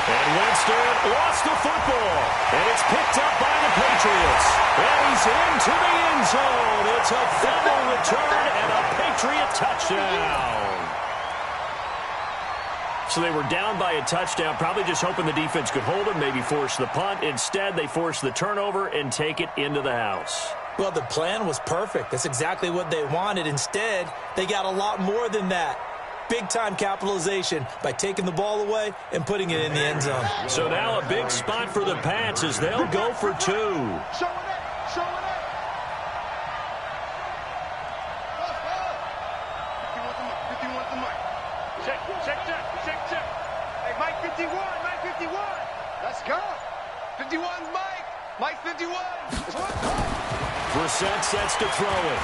And Winston lost the football. And it's picked up by the Patriots. And he's into the end zone. It's a fumble return and a Patriot touchdown. So they were down by a touchdown, probably just hoping the defense could hold them, maybe force the punt. Instead, they force the turnover and take it into the house. Well, the plan was perfect. That's exactly what they wanted. Instead, they got a lot more than that. Big-time capitalization by taking the ball away and putting it in the end zone. So now a big spot for the Pats as they'll go for 2. Check. Hey, Mike 51, Mike 51. Let's go. 51's Mike. Mike 51. Brissett sets to throw it.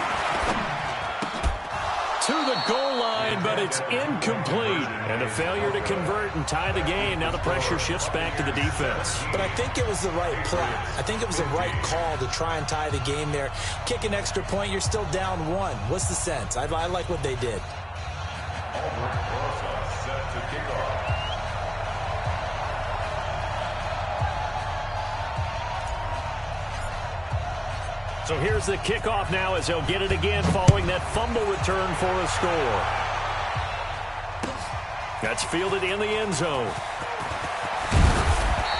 To the goal line, but it's incomplete. And a failure to convert and tie the game. Now the pressure shifts back to the defense. But I think it was the right play. I think it was the right call to try and tie the game there. Kick an extra point, you're still down 1. What's the sense? I like what they did. Set to kick off. So here's the kickoff now as he'll get it again following that fumble return for a score. That's fielded in the end zone.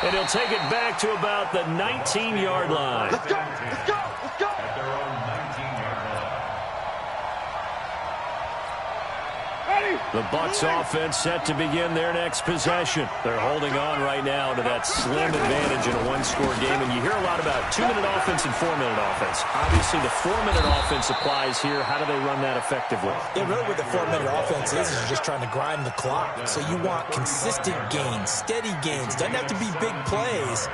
And he'll take it back to about the 19-yard line. Let's go. At their own 19-yard line. The Bucs offense set to begin their next possession. They're holding on right now to that slim advantage in a 1-score game. And you hear a lot about 2-minute offense and 4-minute offense. Obviously, the 4-minute offense applies here. How do they run that effectively? Yeah, really what the 4-minute offense is you're just trying to grind the clock. So you want consistent gains, steady gains. Doesn't have to be big plays,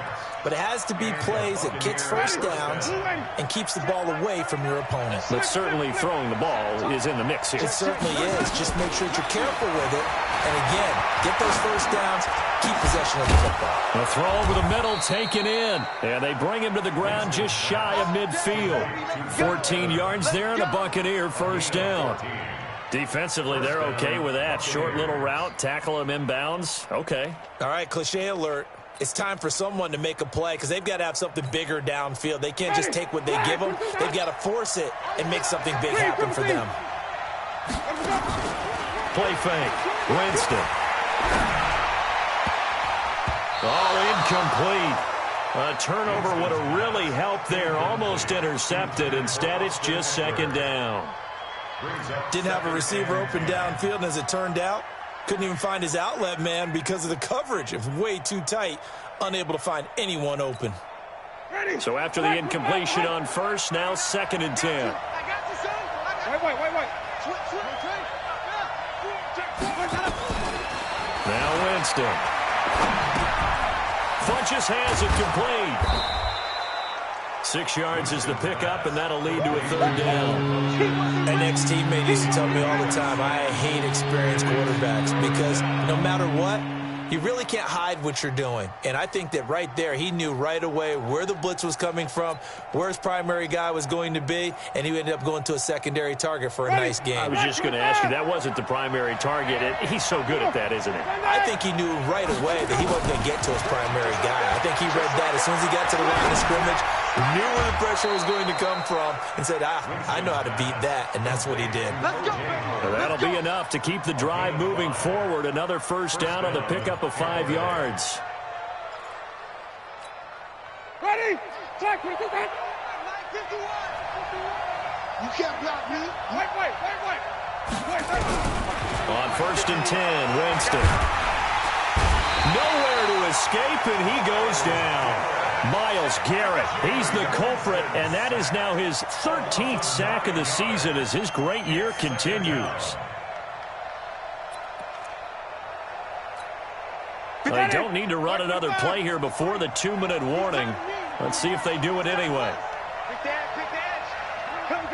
but it has to be plays that gets first downs and keeps the ball away from your opponent. But certainly throwing the ball is in the mix here. It certainly is. Just make sure that you're careful with it. And again, get those first downs, keep possession of the football. A throw over the middle taken in. And they bring him to the ground just shy of midfield. 14 yards there and a Buccaneer first down. Defensively, they're okay with that. Short little route, tackle him inbounds. Okay. All right, cliche alert. It's time for someone to make a play because they've got to have something bigger downfield. They can't just take what they give them. They've got to force it and make something big happen for them. Play fake. Winston. Incomplete. A turnover would have really helped there. Almost intercepted. Instead, it's just 2nd down. Didn't have a receiver open downfield, and as it turned out, couldn't even find his outlet man because of the coverage. It was way too tight. Unable to find anyone open. So after the incompletion on first, now 2nd and 10. Wait. Now Winston. Funches has it complete. 6 yards is the pickup, and that'll lead to a 3rd down. An ex-teammate used to tell me all the time, I hate experienced quarterbacks because no matter what, you really can't hide what you're doing. And I think that right there, he knew right away where the blitz was coming from, where his primary guy was going to be, and he ended up going to a secondary target for a nice game. I was just going to ask you, that wasn't the primary target. He's so good at that, isn't he? I think he knew right away that he wasn't going to get to his primary guy. I think he read that as soon as he got to the line of scrimmage, knew where the pressure was going to come from, and said, I know how to beat that, and that's what he did. Well, that'll be enough to keep the drive moving forward. Another 1st down on the pickup of 5 yards. Ready? Check. You can't block me. Wait. On 1st and 10, Winston. Nowhere to escape, and he goes down. Myles Garrett, he's the culprit, and that is now his 13th sack of the season as his great year continues. They don't need to run another play here before the 2-minute warning. Let's see if they do it anyway. Quick dash. Come.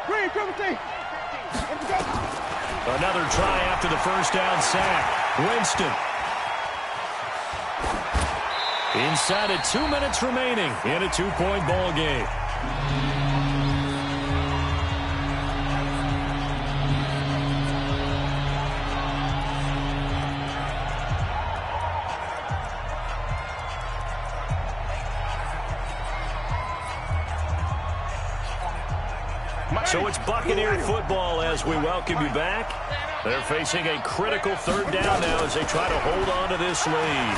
Green, come with me. Another try after the 1st down sack. Winston. Inside of 2 minutes remaining in a 2-point ball game. So it's Buccaneer football as we welcome you back. They're facing a critical 3rd down now as they try to hold on to this lead.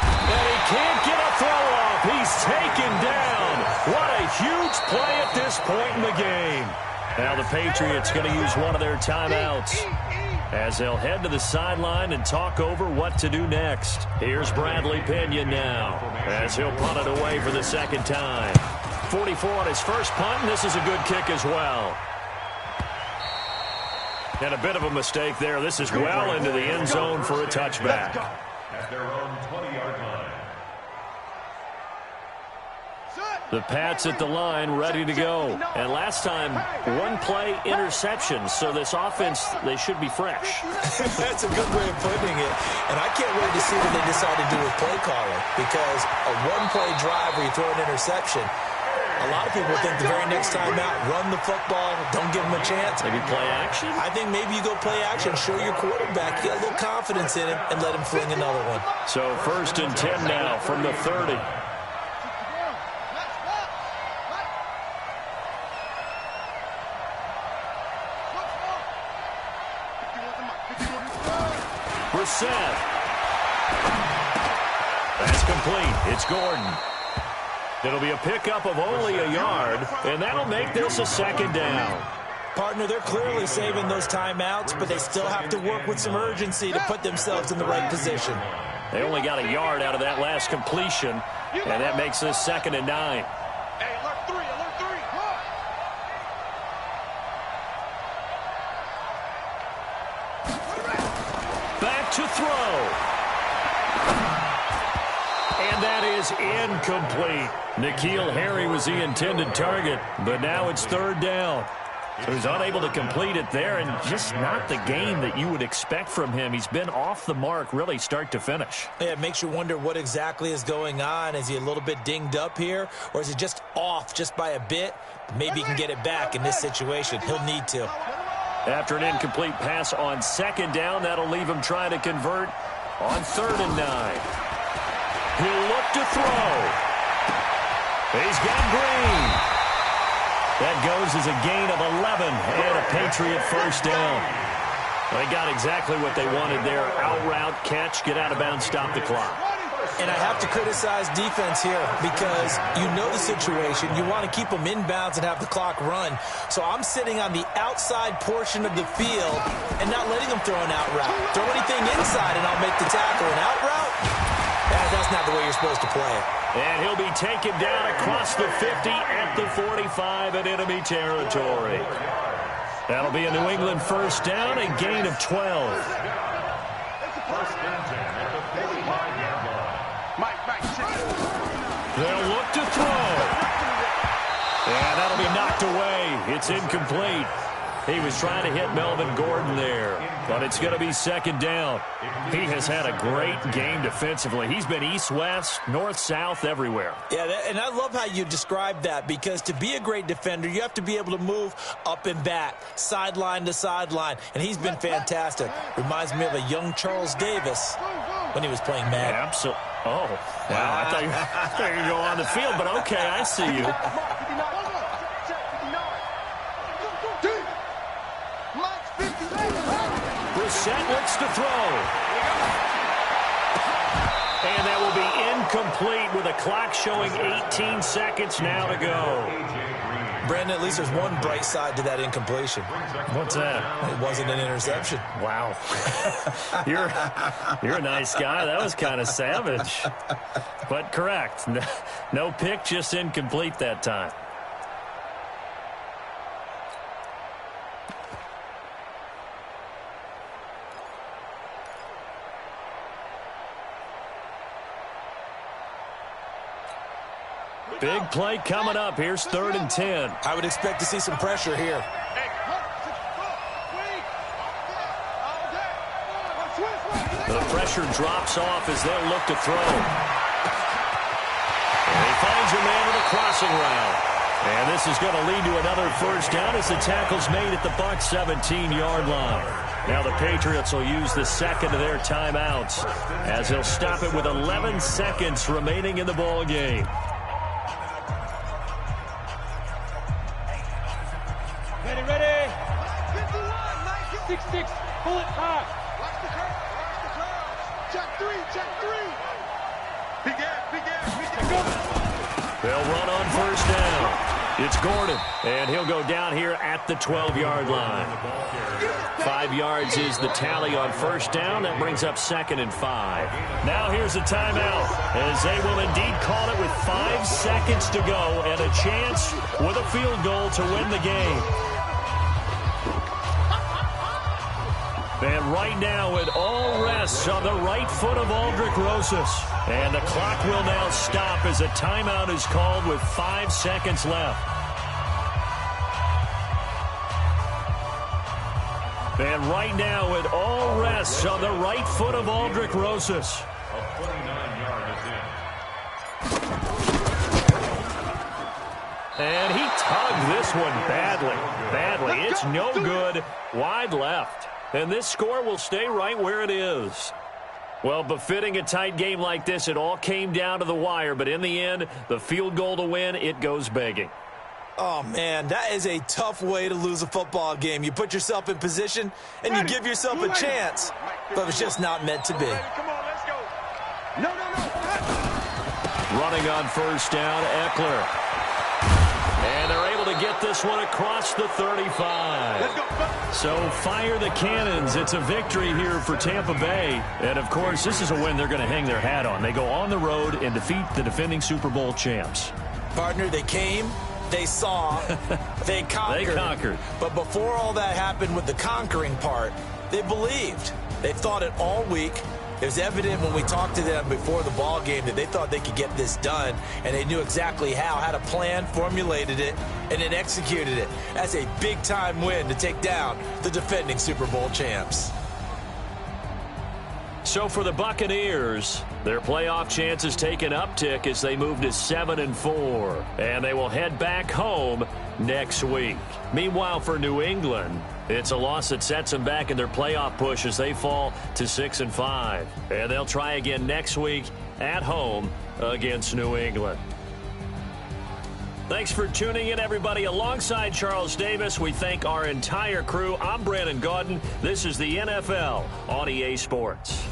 And he can't get a throw off. He's taken down. What a huge play at this point in the game. Now the Patriots going to use one of their timeouts as they'll head to the sideline and talk over what to do next. Here's Bradley Pinion now as he'll punt it away for the 2nd time. 44 on his first punt, and this is a good kick as well. And a bit of a mistake there. This is well into the end zone for a touchback. At their own 20-yard line. The Pats at the line, ready to go. And last time, 1-play interception. So this offense, they should be fresh. That's a good way of putting it. And I can't wait to see what they decide to do with play calling. Because a 1-play drive where you throw an interception, a lot of people think the very next time out, run the football, don't give him a chance. Maybe play action? I think maybe you go play action, show your quarterback, get a little confidence in him, and let him fling another one. So 1st and 10 now from the 30. Brissett. That's complete. It's Gordon. It'll be a pickup of only a yard, and that'll make this a 2nd down. Partner, they're clearly saving those timeouts, but they still have to work with some urgency to put themselves in the right position. They only got a yard out of that last completion, and that makes this 2nd and 9. Hey, alert 3. Back to throw. And that is incomplete. N'Keal Harry was the intended target, but now it's 3rd down. So he's unable to complete it there, and just not the game that you would expect from him. He's been off the mark really start to finish. Yeah, it makes you wonder what exactly is going on. Is he a little bit dinged up here, or is he just off just by a bit? Maybe he can get it back in this situation. He'll need to. After an incomplete pass on 2nd down, that'll leave him trying to convert on 3rd and 9. He'll look to throw. He's got Green. That goes as a gain of 11 and a Patriot 1st down. They got exactly what they wanted there. Out route, catch, get out of bounds, stop the clock. And I have to criticize defense here because you know the situation. You want to keep them inbounds and have the clock run. So I'm sitting on the outside portion of the field and not letting them throw an out route. Throw anything inside and I'll make the tackle. An out route? That's not the way you're supposed to play it. And he'll be taken down across the 50 at the 45 in enemy territory. That'll be a New England 1st down, a gain of 12. 1st and 10 at the 45-yard line. Mike, They'll look to throw. It's incomplete. He was trying to hit Melvin Gordon there, but it's going to be second down. He has had a great game defensively. He's been east-west, north-south, everywhere. Yeah, and I love how you describe that, because to be a great defender, you have to be able to move up and back, sideline to sideline, and he's been fantastic. Reminds me of a young Charles Davis when he was playing Madden. Absolutely. Oh, wow. I thought you were going to go on the field, but okay, I see you. Brissett looks to throw. And that will be incomplete with a clock showing 18 seconds now to go. Brandon, at least there's one bright side to that incompletion. What's that? It wasn't an interception. Wow. You're a nice guy. That was kind of savage. But correct. No pick, just incomplete that time. Big play coming up. Here's 3rd and 10. I would expect to see some pressure here. The pressure drops off as they'll look to throw. And he finds a man with a crossing route. And this is going to lead to another first down as the tackle's made at the Bucs 17-yard line. Now the Patriots will use the second of their timeouts as they'll stop it with 11 seconds remaining in the ball game. Ready. 6-6. Pull it high. Watch the curve. Check three. Big ass. They'll run on first down. It's Gordon, and he'll go down here at the 12-yard line. 5 yards is the tally on first down. That brings up 2nd and 5. Now here's a timeout, as they will indeed call it with 5 seconds to go and a chance with a field goal to win the game. And right now it all rests on the right foot of Aldrick Rosas. And the clock will now stop as a timeout is called with 5 seconds left. And right now it all rests on the right foot of Aldrick Rosas. A 49-yard attempt. And he tugged this one badly. It's no good. Wide left. And this score will stay right where it is. Well, befitting a tight game like this, it all came down to the wire. But in the end, the field goal to win, it goes begging. Oh, man, that is a tough way to lose a football game. You put yourself in position, and you give yourself a chance. But it's just not meant to be. Come on, let's go. No. Running on first down, Eckler. And they're able to get this one across the 35. Let's go. So fire the cannons. It's a victory here for Tampa Bay. And, of course, this is a win they're going to hang their hat on. They go on the road and defeat the defending Super Bowl champs. Partner, they came, they saw, they conquered. But before all that happened with the conquering part, they believed. They thought it all week. It was evident when we talked to them before the ball game that they thought they could get this done, and they knew exactly how, had a plan, formulated it, and then executed it. That's a big-time win to take down the defending Super Bowl champs. So for the Buccaneers, their playoff chances take an uptick as they move to 7-4, and they will head back home next week. Meanwhile, for New England, it's a loss that sets them back in their playoff push as they fall to 6-5. And they'll try again next week at home against New England. Thanks for tuning in, everybody. Alongside Charles Davis, we thank our entire crew. I'm Brandon Gaudin. This is the NFL on EA Sports.